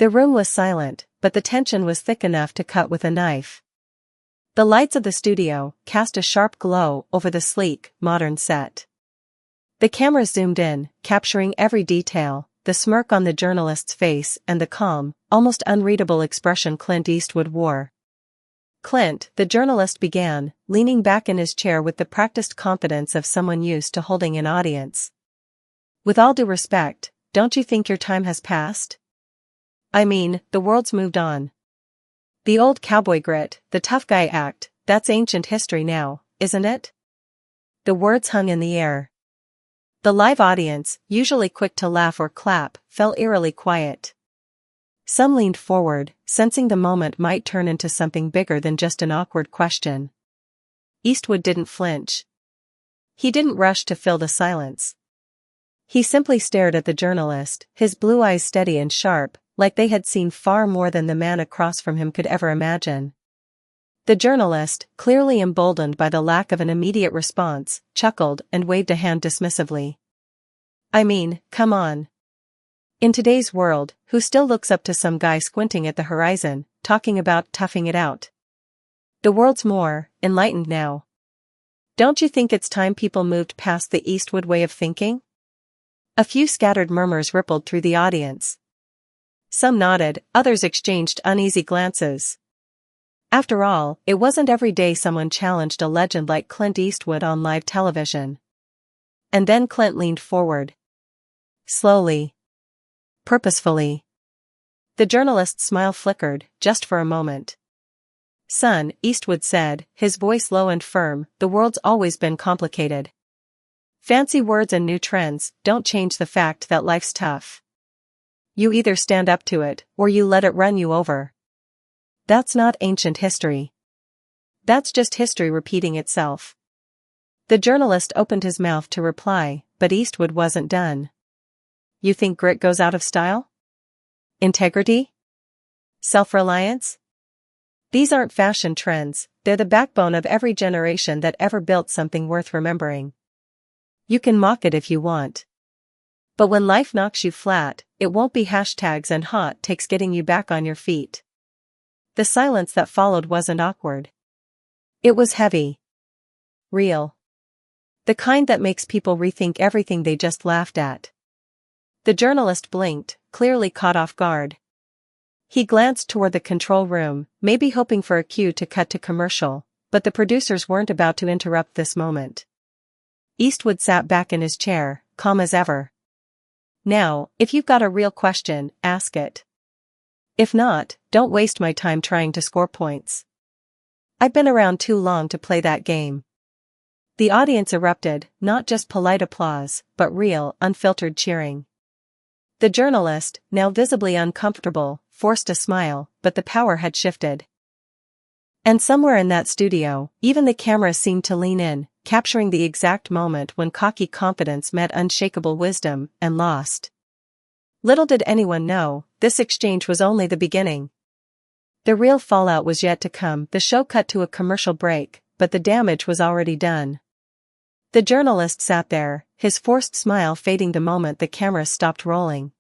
The room was silent, but the tension was thick enough to cut with a knife. The lights of the studio cast a sharp glow over the sleek, modern set. The camera zoomed in, capturing every detail, the smirk on the journalist's face and the calm, almost unreadable expression Clint Eastwood wore. "Clint," the journalist began, leaning back in his chair with the practiced confidence of someone used to holding an audience. "With all due respect, don't you think your time has passed? I mean, the world's moved on. The old cowboy grit, the tough guy act, that's ancient history now, isn't it?" The words hung in the air. The live audience, usually quick to laugh or clap, fell eerily quiet. Some leaned forward, sensing the moment might turn into something bigger than just an awkward question. Eastwood didn't flinch. He didn't rush to fill the silence. He simply stared at the journalist, his blue eyes steady and sharp, like they had seen far more than the man across from him could ever imagine. The journalist, clearly emboldened by the lack of an immediate response, chuckled and waved a hand dismissively. "I mean, come on. In today's world, who still looks up to some guy squinting at the horizon, talking about toughing it out? The world's more enlightened now. Don't you think it's time people moved past the Eastwood way of thinking?" A few scattered murmurs rippled through the audience. Some nodded, others exchanged uneasy glances. After all, it wasn't every day someone challenged a legend like Clint Eastwood on live television. And then Clint leaned forward. Slowly. Purposefully. The journalist's smile flickered, just for a moment. "Son," Eastwood said, his voice low and firm, "the world's always been complicated. Fancy words and new trends don't change the fact that life's tough. You either stand up to it, or you let it run you over. That's not ancient history. That's just history repeating itself." The journalist opened his mouth to reply, but Eastwood wasn't done. "You think grit goes out of style? Integrity? Self-reliance? These aren't fashion trends, they're the backbone of every generation that ever built something worth remembering. You can mock it if you want. But when life knocks you flat, it won't be hashtags and hot takes getting you back on your feet." The silence that followed wasn't awkward. It was heavy. Real. The kind that makes people rethink everything they just laughed at. The journalist blinked, clearly caught off guard. He glanced toward the control room, maybe hoping for a cue to cut to commercial, but the producers weren't about to interrupt this moment. Eastwood sat back in his chair, calm as ever. "Now, if you've got a real question, ask it. If not, don't waste my time trying to score points. I've been around too long to play that game." The audience erupted, not just polite applause, but real, unfiltered cheering. The journalist, now visibly uncomfortable, forced a smile, but the power had shifted. And somewhere in that studio, even the camera seemed to lean in, capturing the exact moment when cocky confidence met unshakable wisdom, and lost. Little did anyone know, this exchange was only the beginning. The real fallout was yet to come. The show cut to a commercial break, but the damage was already done. The journalist sat there, his forced smile fading the moment the camera stopped rolling.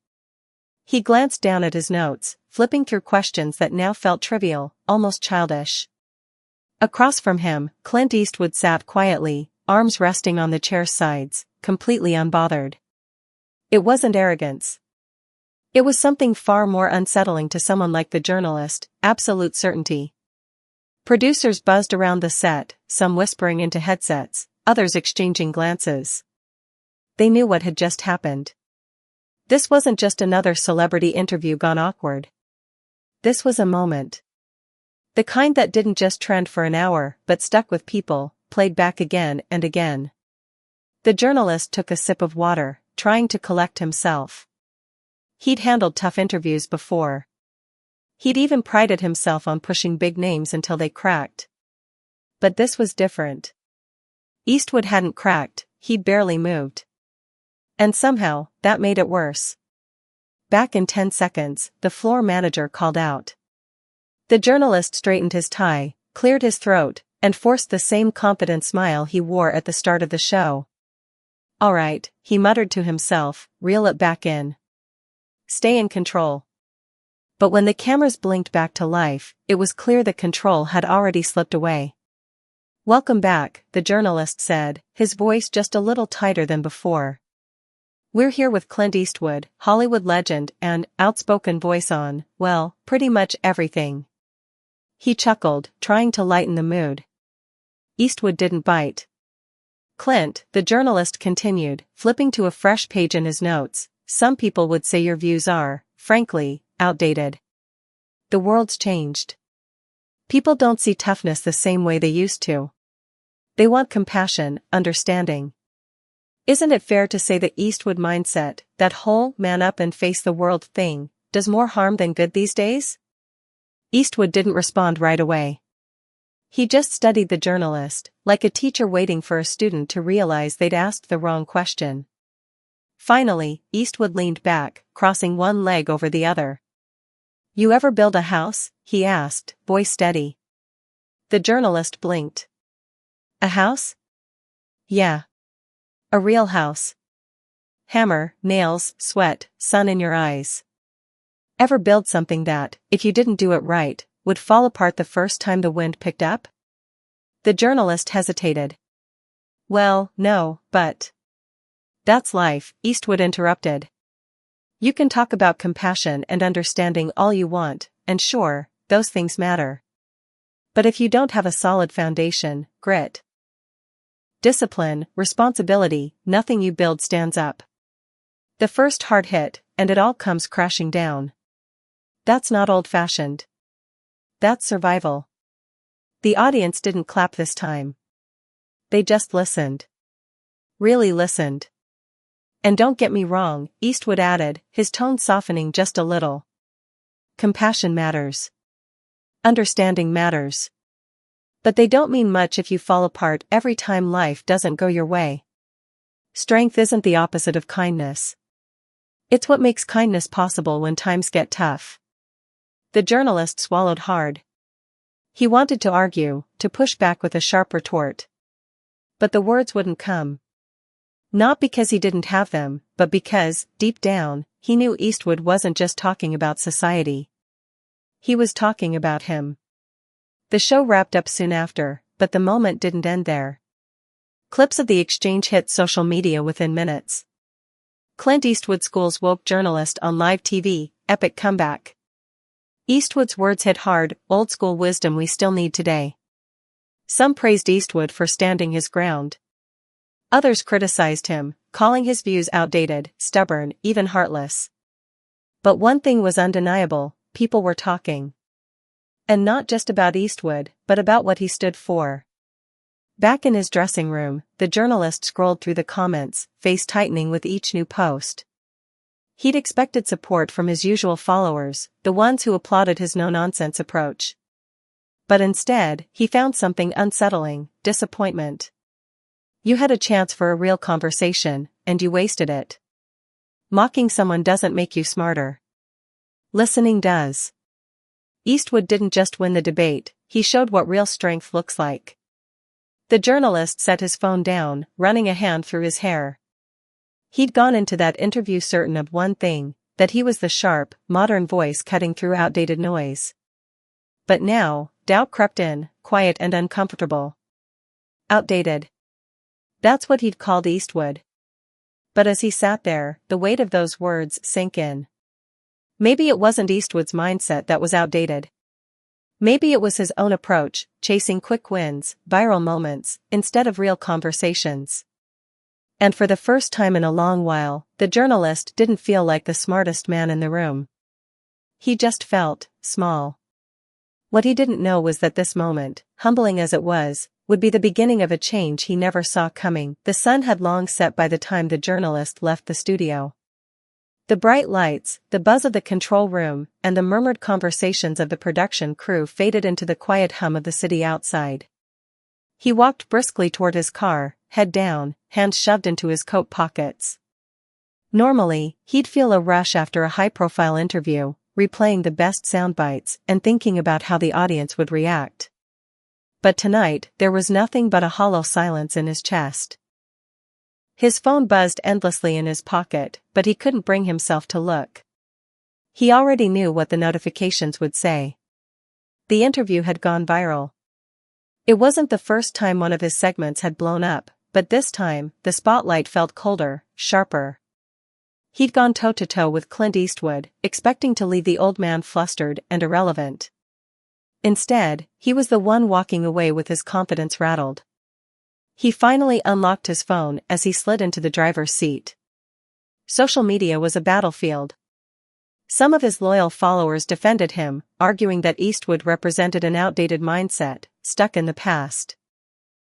He glanced down at his notes, flipping through questions that now felt trivial, almost childish. Across from him, Clint Eastwood sat quietly, arms resting on the chair's sides, completely unbothered. It wasn't arrogance. It was something far more unsettling to someone like the journalist, absolute certainty. Producers buzzed around the set, some whispering into headsets, others exchanging glances. They knew what had just happened. This wasn't just another celebrity interview gone awkward. This was a moment. The kind that didn't just trend for an hour, but stuck with people, played back again and again. The journalist took a sip of water, trying to collect himself. He'd handled tough interviews before. He'd even prided himself on pushing big names until they cracked. But this was different. Eastwood hadn't cracked, he'd barely moved. And somehow, that made it worse. "Back in 10 seconds, the floor manager called out. The journalist straightened his tie, cleared his throat, and forced the same confident smile he wore at the start of the show. "All right," he muttered to himself, "reel it back in. Stay in control." But when the cameras blinked back to life, it was clear that control had already slipped away. "Welcome back," the journalist said, his voice just a little tighter than before. "We're here with Clint Eastwood, Hollywood legend and outspoken voice on, well, pretty much everything." He chuckled, trying to lighten the mood. Eastwood didn't bite. "Clint," the journalist continued, flipping to a fresh page in his notes, "some people would say your views are, frankly, outdated. The world's changed. People don't see toughness the same way they used to. They want compassion, understanding. Isn't it fair to say the Eastwood mindset, that whole man up and face the world thing, does more harm than good these days?" Eastwood didn't respond right away. He just studied the journalist, like a teacher waiting for a student to realize they'd asked the wrong question. Finally, Eastwood leaned back, crossing one leg over the other. "You ever build a house?" he asked, voice steady. The journalist blinked. "A house?" "Yeah. A real house. Hammer, nails, sweat, sun in your eyes. Ever build something that, if you didn't do it right, would fall apart the first time the wind picked up?" The journalist hesitated. "Well, no, but—" "That's life," Eastwood interrupted. "You can talk about compassion and understanding all you want, and sure, those things matter. But if you don't have a solid foundation, grit, discipline, responsibility, nothing you build stands up. The first hard hit, and it all comes crashing down. That's not old-fashioned. That's survival." The audience didn't clap this time. They just listened. Really listened. "And don't get me wrong," Eastwood added, his tone softening just a little. "Compassion matters. Understanding matters. But they don't mean much if you fall apart every time life doesn't go your way. Strength isn't the opposite of kindness. It's what makes kindness possible when times get tough." The journalist swallowed hard. He wanted to argue, to push back with a sharp retort. But the words wouldn't come. Not because he didn't have them, but because, deep down, he knew Eastwood wasn't just talking about society. He was talking about him. The show wrapped up soon after, but the moment didn't end there. Clips of the exchange hit social media within minutes. Clint Eastwood schools woke journalist on live TV, epic comeback. Eastwood's words hit hard, old-school wisdom we still need today. Some praised Eastwood for standing his ground. Others criticized him, calling his views outdated, stubborn, even heartless. But one thing was undeniable, people were talking. And not just about Eastwood, but about what he stood for. Back in his dressing room, the journalist scrolled through the comments, face tightening with each new post. He'd expected support from his usual followers, the ones who applauded his no-nonsense approach. But instead, he found something unsettling: disappointment. "You had a chance for a real conversation, and you wasted it. Mocking someone doesn't make you smarter. Listening does." Eastwood didn't just win the debate, he showed what real strength looks like. The journalist set his phone down, running a hand through his hair. He'd gone into that interview certain of one thing, that he was the sharp, modern voice cutting through outdated noise. But now, doubt crept in, quiet and uncomfortable. Outdated. That's what he'd called Eastwood. But as he sat there, the weight of those words sank in. Maybe it wasn't Eastwood's mindset that was outdated. Maybe it was his own approach, chasing quick wins, viral moments, instead of real conversations. And for the first time in a long while, the journalist didn't feel like the smartest man in the room. He just felt small. What he didn't know was that this moment, humbling as it was, would be the beginning of a change he never saw coming. The sun had long set by the time the journalist left the studio. The bright lights, the buzz of the control room, and the murmured conversations of the production crew faded into the quiet hum of the city outside. He walked briskly toward his car, head down, hands shoved into his coat pockets. Normally, he'd feel a rush after a high-profile interview, replaying the best sound bites and thinking about how the audience would react. But tonight, there was nothing but a hollow silence in his chest. His phone buzzed endlessly in his pocket, but he couldn't bring himself to look. He already knew what the notifications would say. The interview had gone viral. It wasn't the first time one of his segments had blown up, but this time, the spotlight felt colder, sharper. He'd gone toe-to-toe with Clint Eastwood, expecting to leave the old man flustered and irrelevant. Instead, he was the one walking away with his confidence rattled. He finally unlocked his phone as he slid into the driver's seat. Social media was a battlefield. Some of his loyal followers defended him, arguing that Eastwood represented an outdated mindset, stuck in the past.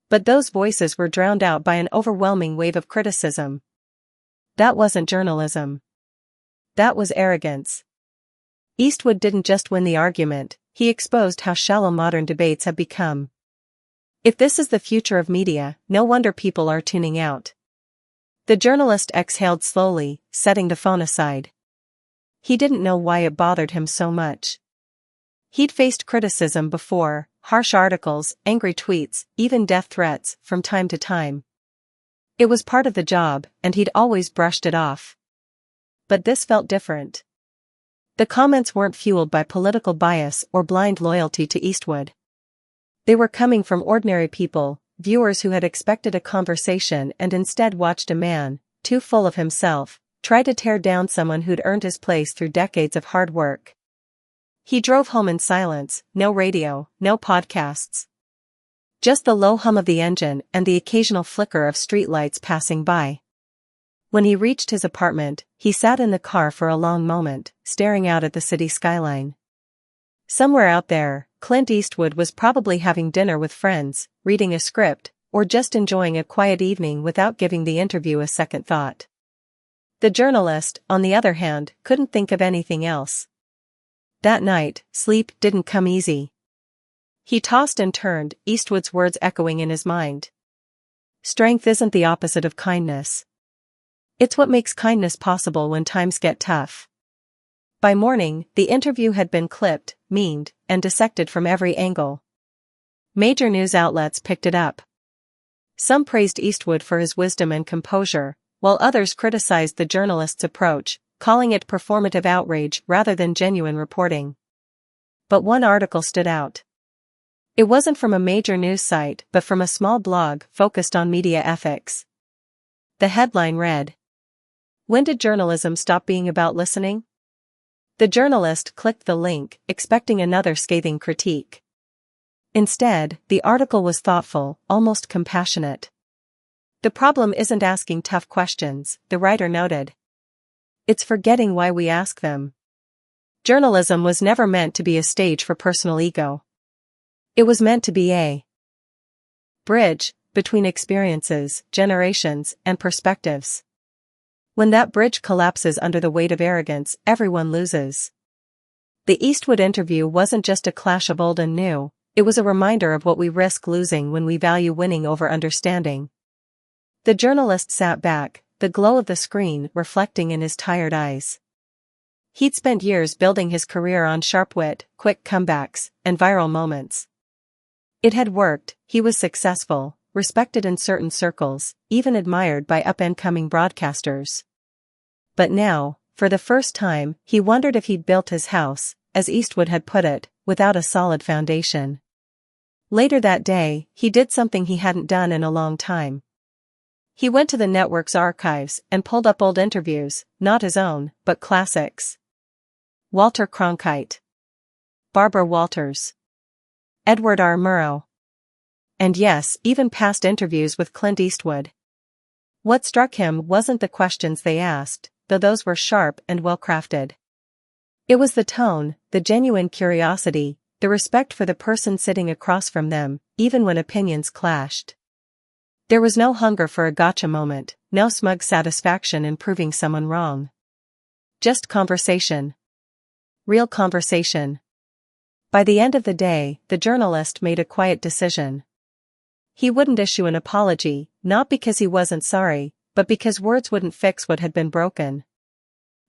But those voices were drowned out by an overwhelming wave of criticism. That wasn't journalism. That was arrogance. Eastwood didn't just win the argument, he exposed how shallow modern debates have become. If this is the future of media, no wonder people are tuning out. The journalist exhaled slowly, setting the phone aside. He didn't know why it bothered him so much. He'd faced criticism before, harsh articles, angry tweets, even death threats, from time to time. It was part of the job, and he'd always brushed it off. But this felt different. The comments weren't fueled by political bias or blind loyalty to Eastwood. They were coming from ordinary people, viewers who had expected a conversation and instead watched a man, too full of himself, try to tear down someone who'd earned his place through decades of hard work. He drove home in silence, no radio, no podcasts. Just the low hum of the engine and the occasional flicker of streetlights passing by. When he reached his apartment, he sat in the car for a long moment, staring out at the city skyline. Somewhere out there, Clint Eastwood was probably having dinner with friends, reading a script, or just enjoying a quiet evening without giving the interview a second thought. The journalist, on the other hand, couldn't think of anything else. That night, sleep didn't come easy. He tossed and turned, Eastwood's words echoing in his mind. Strength isn't the opposite of kindness. It's what makes kindness possible when times get tough. By morning, the interview had been clipped, memed, and dissected from every angle. Major news outlets picked it up. Some praised Eastwood for his wisdom and composure, while others criticized the journalist's approach, calling it performative outrage rather than genuine reporting. But one article stood out. It wasn't from a major news site but from a small blog focused on media ethics. The headline read, "When did journalism stop being about listening?" The journalist clicked the link, expecting another scathing critique. Instead, the article was thoughtful, almost compassionate. The problem isn't asking tough questions, the writer noted. It's forgetting why we ask them. Journalism was never meant to be a stage for personal ego. It was meant to be a bridge between experiences, generations, and perspectives. When that bridge collapses under the weight of arrogance, everyone loses. The Eastwood interview wasn't just a clash of old and new, it was a reminder of what we risk losing when we value winning over understanding. The journalist sat back, the glow of the screen reflecting in his tired eyes. He'd spent years building his career on sharp wit, quick comebacks, and viral moments. It had worked, he was successful, respected in certain circles, even admired by up-and-coming broadcasters. But now, for the first time, he wondered if he'd built his house, as Eastwood had put it, without a solid foundation. Later that day, he did something he hadn't done in a long time. He went to the network's archives and pulled up old interviews, not his own, but classics. Walter Cronkite, Barbara Walters, Edward R. Murrow. And yes, even past interviews with Clint Eastwood. What struck him wasn't the questions they asked, though those were sharp and well-crafted. It was the tone, the genuine curiosity, the respect for the person sitting across from them, even when opinions clashed. There was no hunger for a gotcha moment, no smug satisfaction in proving someone wrong. Just conversation. Real conversation. By the end of the day, the journalist made a quiet decision. He wouldn't issue an apology, not because he wasn't sorry, but because words wouldn't fix what had been broken.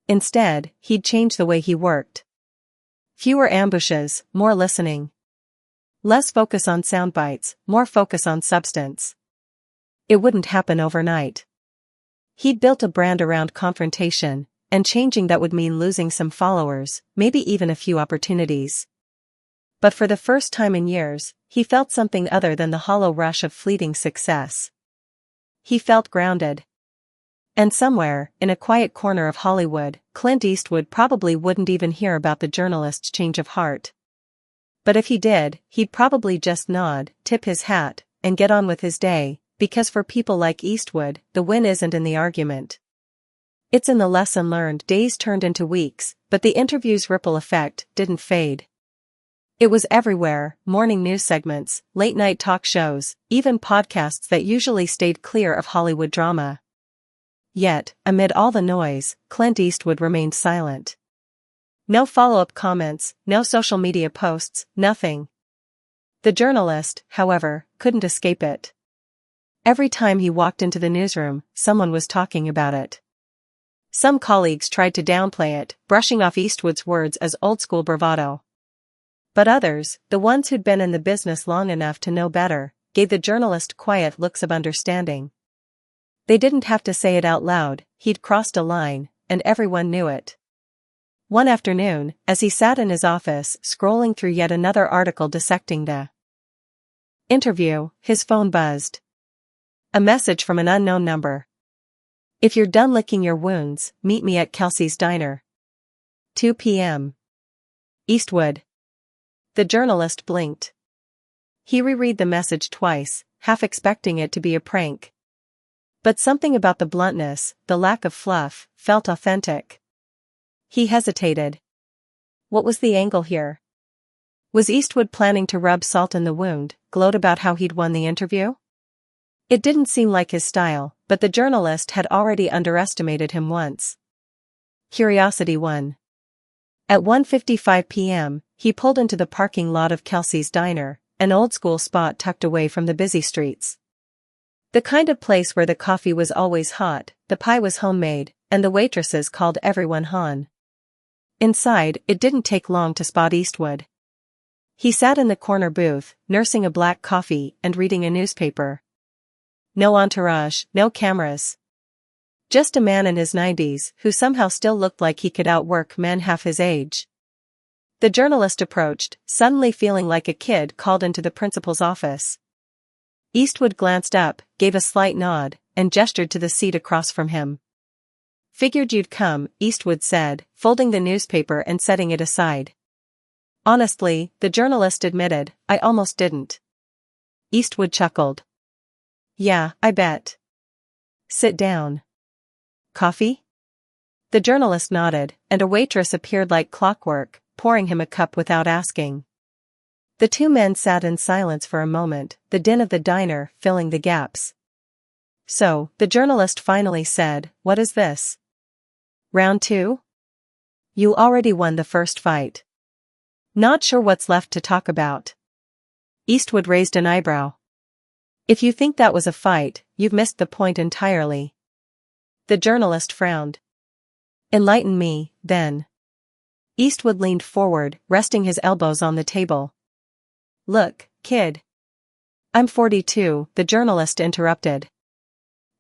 Instead, he'd change the way he worked. Fewer ambushes, more listening. Less focus on sound bites, more focus on substance. It wouldn't happen overnight. He'd built a brand around confrontation, and changing that would mean losing some followers, maybe even a few opportunities. But for the first time in years, he felt something other than the hollow rush of fleeting success. He felt grounded. And somewhere, in a quiet corner of Hollywood, Clint Eastwood probably wouldn't even hear about the journalist's change of heart. But if he did, he'd probably just nod, tip his hat, and get on with his day, because for people like Eastwood, the win isn't in the argument. It's in the lesson learned. Days turned into weeks, but the interview's ripple effect didn't fade. It was everywhere: morning news segments, late-night talk shows, even podcasts that usually stayed clear of Hollywood drama. Yet, amid all the noise, Clint Eastwood remained silent. No follow-up comments, no social media posts, nothing. The journalist, however, couldn't escape it. Every time he walked into the newsroom, someone was talking about it. Some colleagues tried to downplay it, brushing off Eastwood's words as old-school bravado. But others, the ones who'd been in the business long enough to know better, gave the journalist quiet looks of understanding. They didn't have to say it out loud, he'd crossed a line, and everyone knew it. One afternoon, as he sat in his office scrolling through yet another article dissecting the interview, his phone buzzed. A message from an unknown number. "If you're done licking your wounds, meet me at Kelsey's Diner. 2 p.m. Eastwood." The journalist blinked. He reread the message twice, half expecting it to be a prank. But something about the bluntness, the lack of fluff, felt authentic. He hesitated. What was the angle here? Was Eastwood planning to rub salt in the wound, gloat about how he'd won the interview? It didn't seem like his style, but the journalist had already underestimated him once. Curiosity won. At 1:55 p.m., he pulled into the parking lot of Kelsey's Diner, an old-school spot tucked away from the busy streets. The kind of place where the coffee was always hot, the pie was homemade, and the waitresses called everyone hon. Inside, it didn't take long to spot Eastwood. He sat in the corner booth, nursing a black coffee and reading a newspaper. No entourage, no cameras. Just a man in his 90s who somehow still looked like he could outwork men half his age. The journalist approached, suddenly feeling like a kid called into the principal's office. Eastwood glanced up, gave a slight nod, and gestured to the seat across from him. "Figured you'd come," Eastwood said, folding the newspaper and setting it aside. "Honestly," the journalist admitted, "I almost didn't." Eastwood chuckled. "Yeah, I bet. Sit down. Coffee?" The journalist nodded, and a waitress appeared like clockwork, pouring him a cup without asking. The two men sat in silence for a moment, the din of the diner filling the gaps. "So," the journalist finally said, "what is this? Round 2? You already won the first fight. Not sure what's left to talk about." Eastwood raised an eyebrow. "If you think that was a fight, you've missed the point entirely." The journalist frowned. "Enlighten me, then." Eastwood leaned forward, resting his elbows on the table. "Look, kid. I'm 42, the journalist interrupted.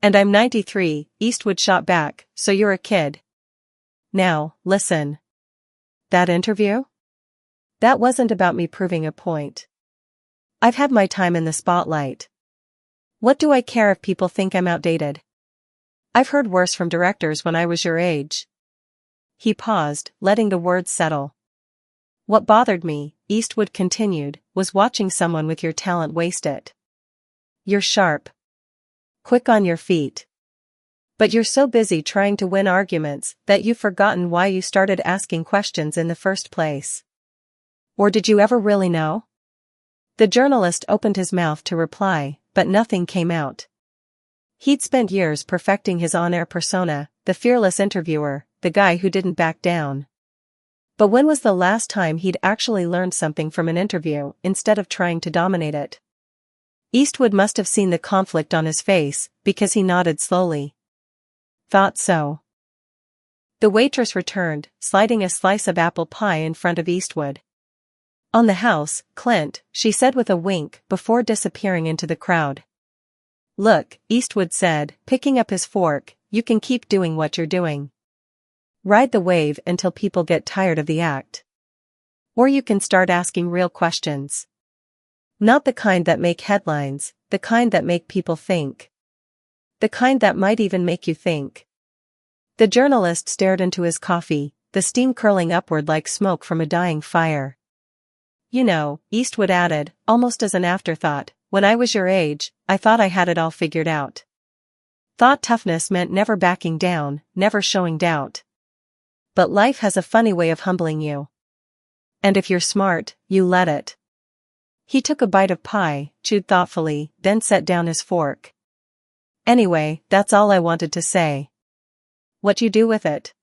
"And I'm 93, Eastwood shot back, "so you're a kid. Now, listen. That interview? That wasn't about me proving a point. I've had my time in the spotlight. What do I care if people think I'm outdated? I've heard worse from directors when I was your age." He paused, letting the words settle. "What bothered me," Eastwood continued, "was watching someone with your talent waste it. You're sharp. Quick on your feet. But you're so busy trying to win arguments that you've forgotten why you started asking questions in the first place. Or did you ever really know?" The journalist opened his mouth to reply, but nothing came out. He'd spent years perfecting his on-air persona, the fearless interviewer, the guy who didn't back down. But when was the last time he'd actually learned something from an interview instead of trying to dominate it? Eastwood must have seen the conflict on his face, because he nodded slowly. "Thought so." The waitress returned, sliding a slice of apple pie in front of Eastwood. "On the house, Clint," she said with a wink before disappearing into the crowd. "Look," Eastwood said, picking up his fork, "you can keep doing what you're doing. Ride the wave until people get tired of the act. Or you can start asking real questions. Not the kind that make headlines, the kind that make people think. The kind that might even make you think. The journalist stared into his coffee, the steam curling upward like smoke from a dying fire. You know, Eastwood added, almost as an afterthought, when I was your age, I thought I had it all figured out. Thought toughness meant never backing down, never showing doubt. But life has a funny way of humbling you. And if you're smart, you let it. He took a bite of pie, chewed thoughtfully, then set down his fork. Anyway, that's all I wanted to say. What you do with it?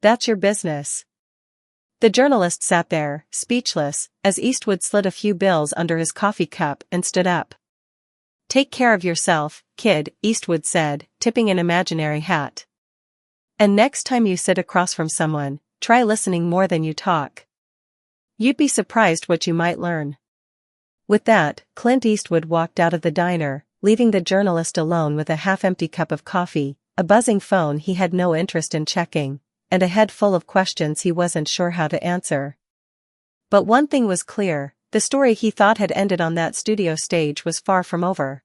That's your business. The journalist sat there, speechless, as Eastwood slid a few bills under his coffee cup and stood up. Take care of yourself, kid, Eastwood said, tipping an imaginary hat. And next time you sit across from someone, try listening more than you talk. You'd be surprised what you might learn. With that, Clint Eastwood walked out of the diner, leaving the journalist alone with a half-empty cup of coffee, a buzzing phone he had no interest in checking, and a head full of questions he wasn't sure how to answer. But one thing was clear, the story he thought had ended on that studio stage was far from over.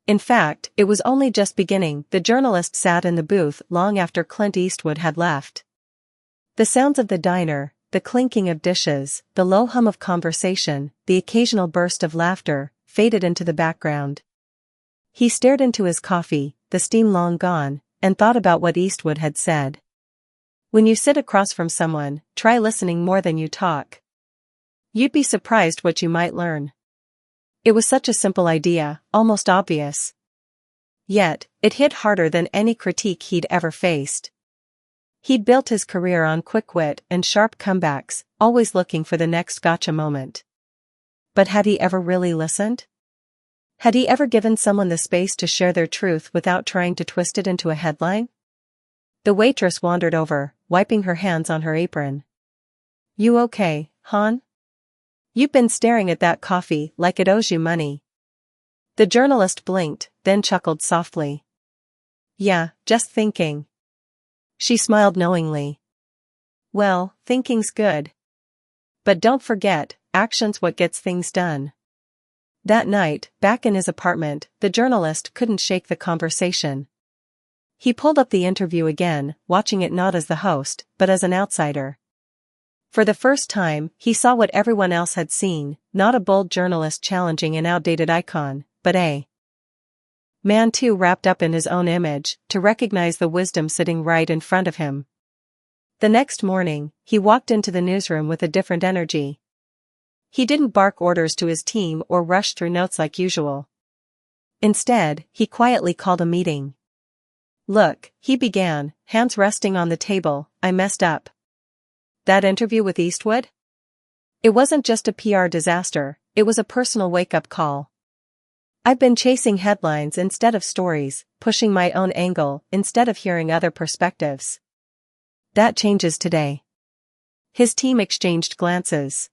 In fact, it was only just beginning. The journalist sat in the booth long after Clint Eastwood had left. The sounds of the diner, the clinking of dishes, the low hum of conversation, the occasional burst of laughter, faded into the background. He stared into his coffee, the steam long gone, and thought about what Eastwood had said. When you sit across from someone, try listening more than you talk. You'd be surprised what you might learn. It was such a simple idea, almost obvious. Yet, it hit harder than any critique he'd ever faced. He'd built his career on quick wit and sharp comebacks, always looking for the next gotcha moment. But had he ever really listened? Had he ever given someone the space to share their truth without trying to twist it into a headline? The waitress wandered over, wiping her hands on her apron. You okay, hon? You've been staring at that coffee like it owes you money. The journalist blinked, then chuckled softly. Yeah, just thinking. She smiled knowingly. Well, thinking's good. But don't forget, action's what gets things done. That night, back in his apartment, the journalist couldn't shake the conversation. He pulled up the interview again, watching it not as the host, but as an outsider. For the first time, he saw what everyone else had seen, not a bold journalist challenging an outdated icon, but a man too wrapped up in his own image, to recognize the wisdom sitting right in front of him. The next morning, he walked into the newsroom with a different energy. He didn't bark orders to his team or rush through notes like usual. Instead, he quietly called a meeting. Look, he began, hands resting on the table, I messed up. That interview with Eastwood? It wasn't just a PR disaster, it was a personal wake-up call. I've been chasing headlines instead of stories, pushing my own angle instead of hearing other perspectives. That changes today. His team exchanged glances.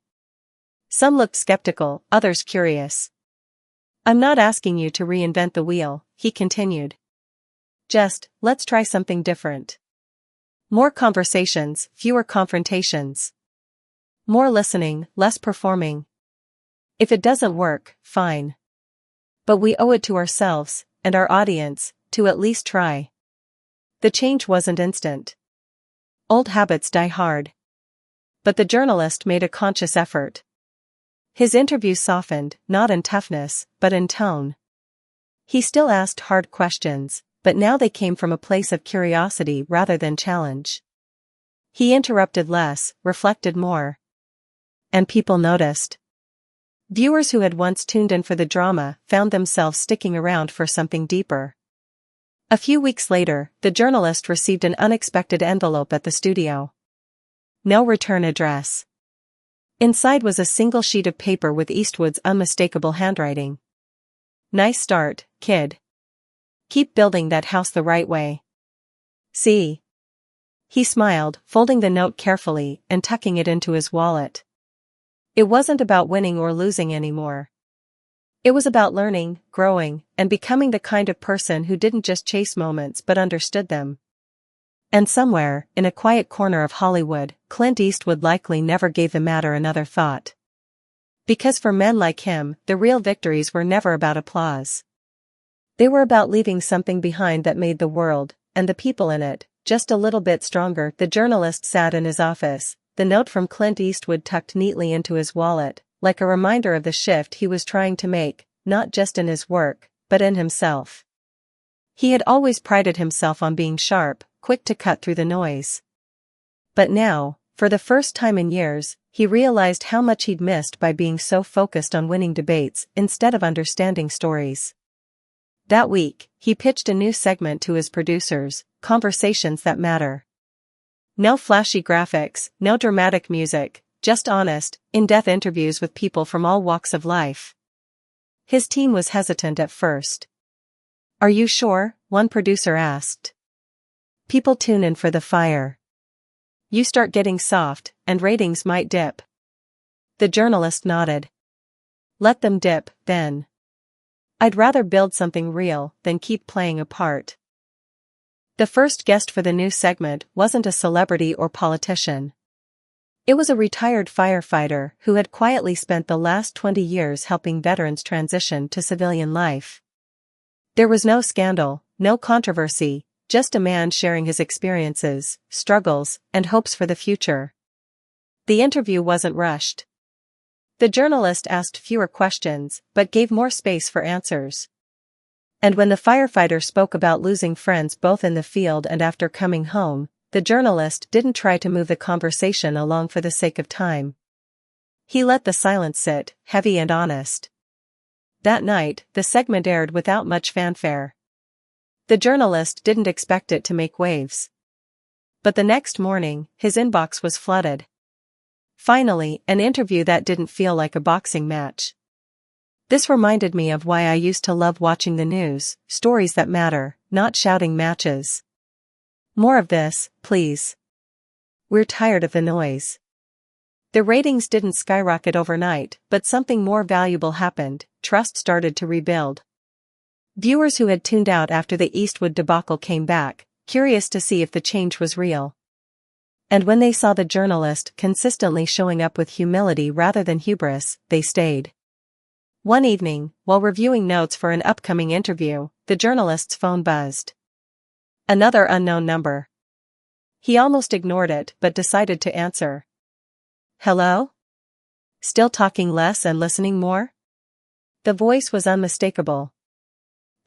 Some looked skeptical, others curious. I'm not asking you to reinvent the wheel, he continued. Just, let's try something different. More conversations, fewer confrontations. More listening, less performing. If it doesn't work, fine. But we owe it to ourselves, and our audience, to at least try. The change wasn't instant. Old habits die hard. But the journalist made a conscious effort. His interview softened, not in toughness, but in tone. He still asked hard questions, but now they came from a place of curiosity rather than challenge. He interrupted less, reflected more. And people noticed. Viewers who had once tuned in for the drama found themselves sticking around for something deeper. A few weeks later, the journalist received an unexpected envelope at the studio. No return address. Inside was a single sheet of paper with Eastwood's unmistakable handwriting. Nice start, kid. Keep building that house the right way. See? He smiled, folding the note carefully and tucking it into his wallet. It wasn't about winning or losing anymore. It was about learning, growing, and becoming the kind of person who didn't just chase moments but understood them. And somewhere, in a quiet corner of Hollywood, Clint Eastwood likely never gave the matter another thought. Because for men like him, the real victories were never about applause. They were about leaving something behind that made the world, and the people in it, just a little bit stronger. The journalist sat in his office, the note from Clint Eastwood tucked neatly into his wallet, like a reminder of the shift he was trying to make, not just in his work, but in himself. He had always prided himself on being sharp, quick to cut through the noise. But now, for the first time in years, he realized how much he'd missed by being so focused on winning debates instead of understanding stories. That week, he pitched a new segment to his producers, Conversations That Matter. No flashy graphics, no dramatic music, just honest, in-depth interviews with people from all walks of life. His team was hesitant at first. "Are you sure?" one producer asked. "People tune in for the fire. You start getting soft, and ratings might dip." The journalist nodded. "Let them dip, then. I'd rather build something real than keep playing a part." The first guest for the new segment wasn't a celebrity or politician. It was a retired firefighter who had quietly spent the last 20 years helping veterans transition to civilian life. There was no scandal, no controversy, just a man sharing his experiences, struggles, and hopes for the future. The interview wasn't rushed. The journalist asked fewer questions, but gave more space for answers. And when the firefighter spoke about losing friends both in the field and after coming home, the journalist didn't try to move the conversation along for the sake of time. He let the silence sit, heavy and honest. That night, the segment aired without much fanfare. The journalist didn't expect it to make waves. But the next morning, his inbox was flooded. Finally, an interview that didn't feel like a boxing match. This reminded me of why I used to love watching the news, stories that matter, not shouting matches. More of this, please. We're tired of the noise. The ratings didn't skyrocket overnight, but something more valuable happened. Trust started to rebuild. Viewers who had tuned out after the Eastwood debacle came back, curious to see if the change was real. And when they saw the journalist consistently showing up with humility rather than hubris, they stayed. One evening, while reviewing notes for an upcoming interview, the journalist's phone buzzed. Another unknown number. He almost ignored it but decided to answer. "Hello? Still talking less and listening more?" The voice was unmistakable.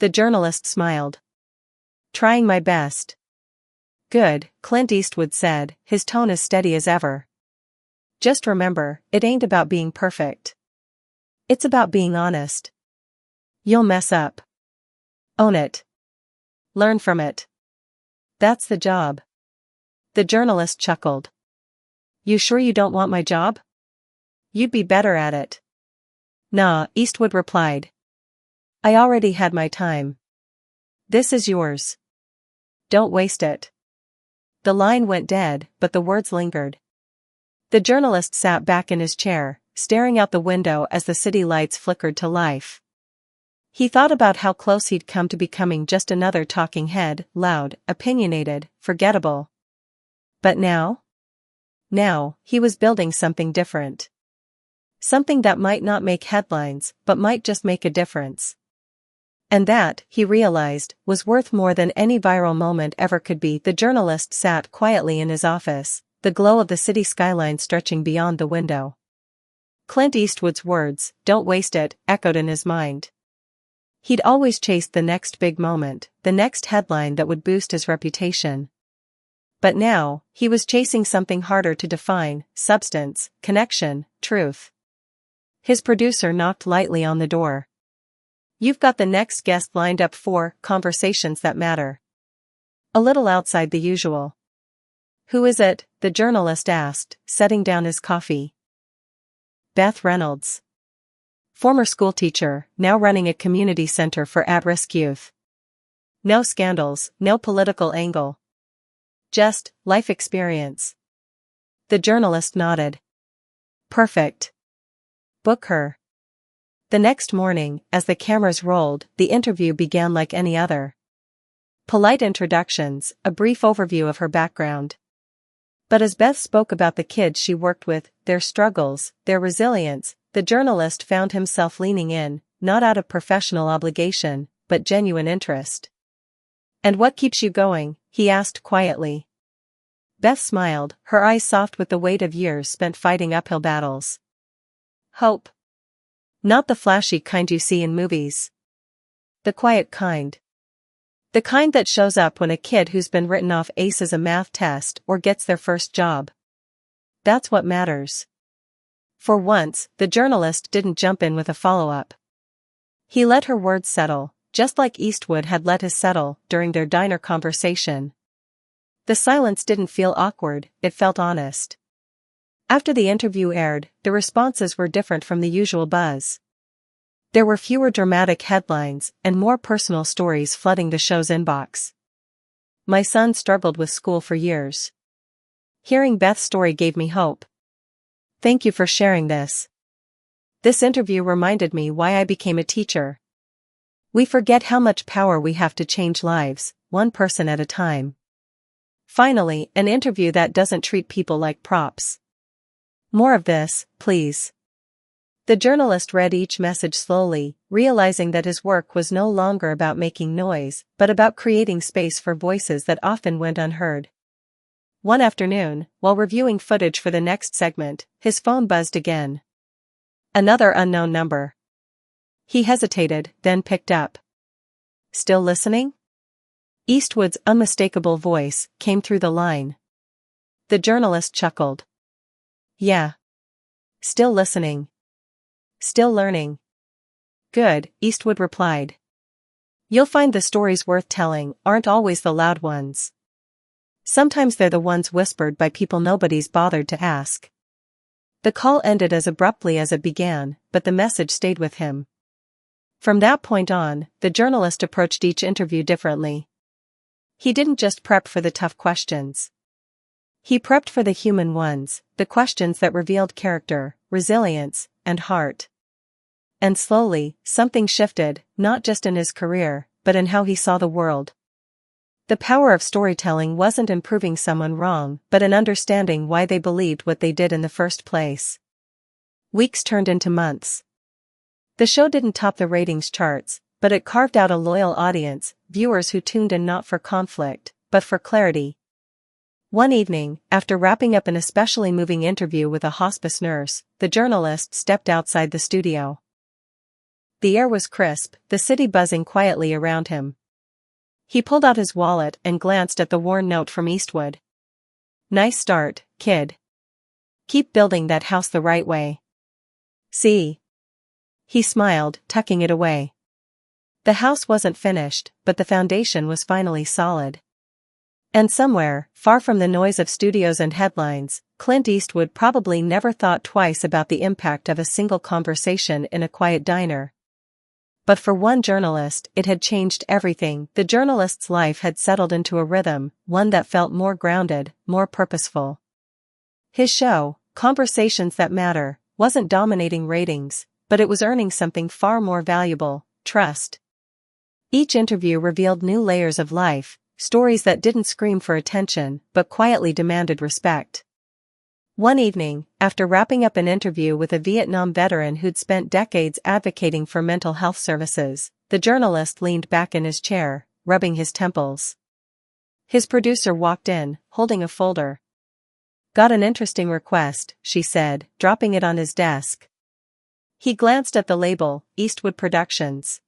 The journalist smiled. "Trying my best." "Good," Clint Eastwood said, his tone as steady as ever. "Just remember, it ain't about being perfect. It's about being honest. You'll mess up. Own it. Learn from it. That's the job." The journalist chuckled. "You sure you don't want my job? You'd be better at it." "Nah," Eastwood replied. "I already had my time. This is yours. Don't waste it." The line went dead, but the words lingered. The journalist sat back in his chair, staring out the window as the city lights flickered to life. He thought about how close he'd come to becoming just another talking head, loud, opinionated, forgettable. But now? Now, he was building something different. Something that might not make headlines, but might just make a difference. And that, he realized, was worth more than any viral moment ever could be. The journalist sat quietly in his office, the glow of the city skyline stretching beyond the window. Clint Eastwood's words, "Don't waste it," echoed in his mind. He'd always chased the next big moment, the next headline that would boost his reputation. But now, he was chasing something harder to define: substance, connection, truth. His producer knocked lightly on the door. "You've got the next guest lined up for Conversations That Matter." A little outside the usual. "Who is it?" the journalist asked, setting down his coffee. "Beth Reynolds. Former schoolteacher, now running a community center for at-risk youth. No scandals, no political angle. Just life experience." The journalist nodded. "Perfect. Book her." The next morning, as the cameras rolled, the interview began like any other. polite introductions, a brief overview of her background. But as Beth spoke about the kids she worked with, their struggles, their resilience, the journalist found himself leaning in, not out of professional obligation, but genuine interest. "And what keeps you going?" he asked quietly. Beth smiled, her eyes soft with the weight of years spent fighting uphill battles. "Hope. Not the flashy kind you see in movies. The quiet kind. The kind that shows up when a kid who's been written off aces a math test or gets their first job. That's what matters." For once, the journalist didn't jump in with a follow-up. He let her words settle, just like Eastwood had let his settle during their diner conversation. The silence didn't feel awkward, it felt honest. After the interview aired, the responses were different from the usual buzz. There were fewer dramatic headlines and more personal stories flooding the show's inbox. "My son struggled with school for years. Hearing Beth's story gave me hope. Thank you for sharing this. This interview reminded me why I became a teacher." We forget how much power we have to change lives, one person at a time. Finally, an interview that doesn't treat people like props. "More of this, please." The journalist read each message slowly, realizing that his work was no longer about making noise, but about creating space for voices that often went unheard. One afternoon, while reviewing footage for the next segment, his phone buzzed again. Another unknown number. He hesitated, then picked up. "Still listening?" Eastwood's unmistakable voice came through the line. The journalist chuckled. "Yeah. Still listening. Still learning." "Good," Eastwood replied. "You'll find the stories worth telling aren't always the loud ones. Sometimes they're the ones whispered by people nobody's bothered to ask." The call ended as abruptly as it began, but the message stayed with him. From that point on, the journalist approached each interview differently. He didn't just prep for the tough questions. He prepped for the human ones, the questions that revealed character, resilience, and heart. And slowly, something shifted, not just in his career, but in how he saw the world. The power of storytelling wasn't in proving someone wrong, but in understanding why they believed what they did in the first place. Weeks turned into months. The show didn't top the ratings charts, but it carved out a loyal audience, viewers who tuned in not for conflict, but for clarity. One evening, after wrapping up an especially moving interview with a hospice nurse, the journalist stepped outside the studio. The air was crisp, the city buzzing quietly around him. He pulled out his wallet and glanced at the worn note from Eastwood. "Nice start, kid. Keep building that house the right way." "See?" He smiled, tucking it away. The house wasn't finished, but the foundation was finally solid. And somewhere, far from the noise of studios and headlines, Clint Eastwood probably never thought twice about the impact of a single conversation in a quiet diner. But for one journalist, it had changed everything. The journalist's life had settled into a rhythm, one that felt more grounded, more purposeful. His show, Conversations That Matter, wasn't dominating ratings, but it was earning something far more valuable: trust. Each interview revealed new layers of life, stories that didn't scream for attention, but quietly demanded respect. One evening, after wrapping up an interview with a Vietnam veteran who'd spent decades advocating for mental health services, the journalist leaned back in his chair, rubbing his temples. His producer walked in, holding a folder. "Got an interesting request," she said, dropping it on his desk. He glanced at the label, Eastwood Productions.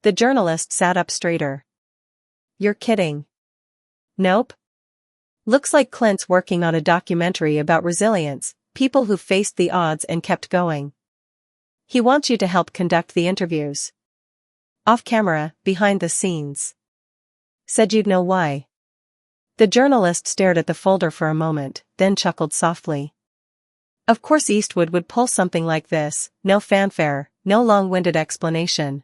The journalist sat up straighter. "You're kidding." "Nope. Looks like Clint's working on a documentary about resilience, people who faced the odds and kept going. He wants you to help conduct the interviews. Off camera, behind the scenes." "Said you'd know why." The journalist stared at the folder for a moment, then chuckled softly. Of course Eastwood would pull something like this, no fanfare, no long-winded explanation.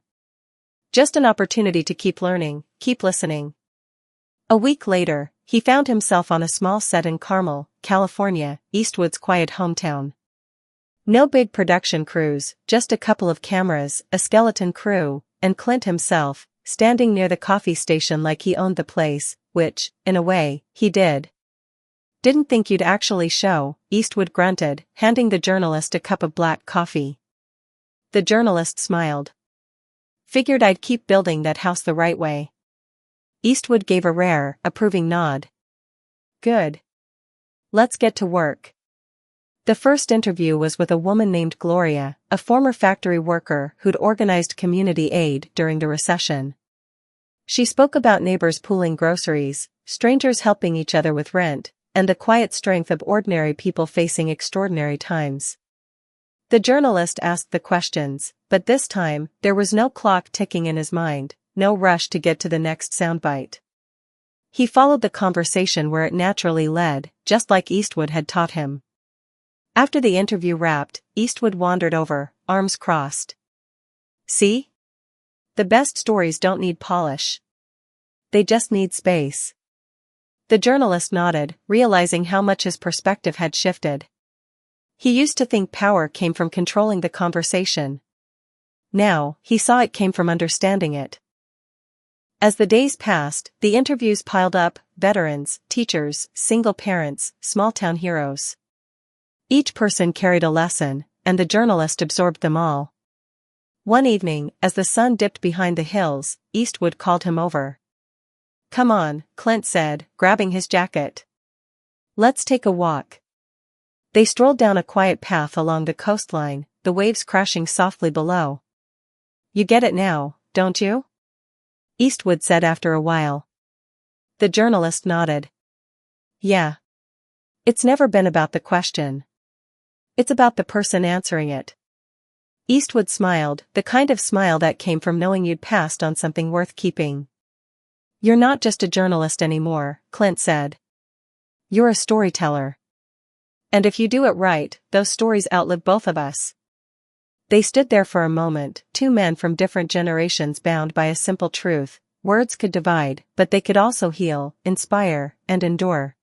Just an opportunity to keep learning, keep listening. A week later, he found himself on a small set in Carmel, California, Eastwood's quiet hometown. No big production crews, just a couple of cameras, a skeleton crew, and Clint himself, standing near the coffee station like he owned the place, which, in a way, he did. "Didn't think you'd actually show," Eastwood grunted, handing the journalist a cup of black coffee. The journalist smiled. "Figured I'd keep building that house the right way." Eastwood gave a rare, approving nod. "Good. Let's get to work." The first interview was with a woman named Gloria, a former factory worker who'd organized community aid during the recession. She spoke about neighbors pooling groceries, strangers helping each other with rent, and the quiet strength of ordinary people facing extraordinary times. The journalist asked the questions, but this time, there was no clock ticking in his mind, no rush to get to the next soundbite. He followed the conversation where it naturally led, just like Eastwood had taught him. After the interview wrapped, Eastwood wandered over, arms crossed. "See? The best stories don't need polish. They just need space." The journalist nodded, realizing how much his perspective had shifted. He used to think power came from controlling the conversation. Now, he saw it came from understanding it. As the days passed, the interviews piled up: veterans, teachers, single parents, small-town heroes. Each person carried a lesson, and the journalist absorbed them all. One evening, as the sun dipped behind the hills, Eastwood called him over. "Come on," Clint said, grabbing his jacket. "Let's take a walk." They strolled down a quiet path along the coastline, the waves crashing softly below. "You get it now, don't you?" Eastwood said after a while. The journalist nodded. "Yeah. It's never been about the question. It's about the person answering it." Eastwood smiled, the kind of smile that came from knowing you'd passed on something worth keeping. "You're not just a journalist anymore," Clint said. "You're a storyteller. And if you do it right, those stories outlive both of us." They stood there for a moment, two men from different generations bound by a simple truth: words could divide, but they could also heal, inspire, and endure.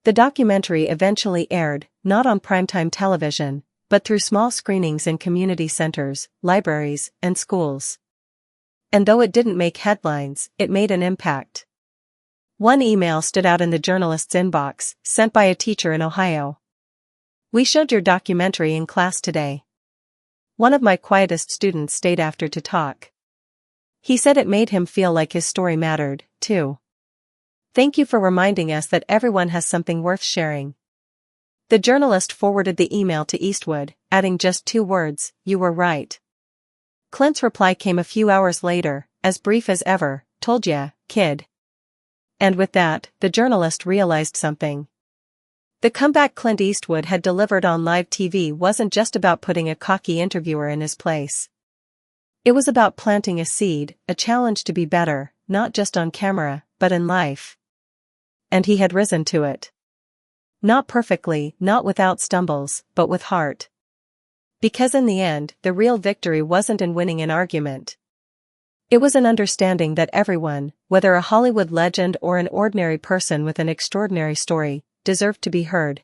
The documentary eventually aired, not on primetime television, but through small screenings in community centers, libraries, and schools. And though it didn't make headlines, it made an impact. One email stood out in the journalist's inbox, sent by a teacher in Ohio. "We showed your documentary in class today. One of my quietest students stayed after to talk. He said it made him feel like his story mattered, too. Thank you for reminding us that everyone has something worth sharing." The journalist forwarded the email to Eastwood, adding just 2 words: "You were right." Clint's reply came a few hours later, as brief as ever: "Told ya, kid." And with that, the journalist realized something. The comeback Clint Eastwood had delivered on live TV wasn't just about putting a cocky interviewer in his place. It was about planting a seed, a challenge to be better, not just on camera, but in life. And he had risen to it. Not perfectly, not without stumbles, but with heart. Because in the end, the real victory wasn't in winning an argument. It was in understanding that everyone, whether a Hollywood legend or an ordinary person with an extraordinary story, deserved to be heard.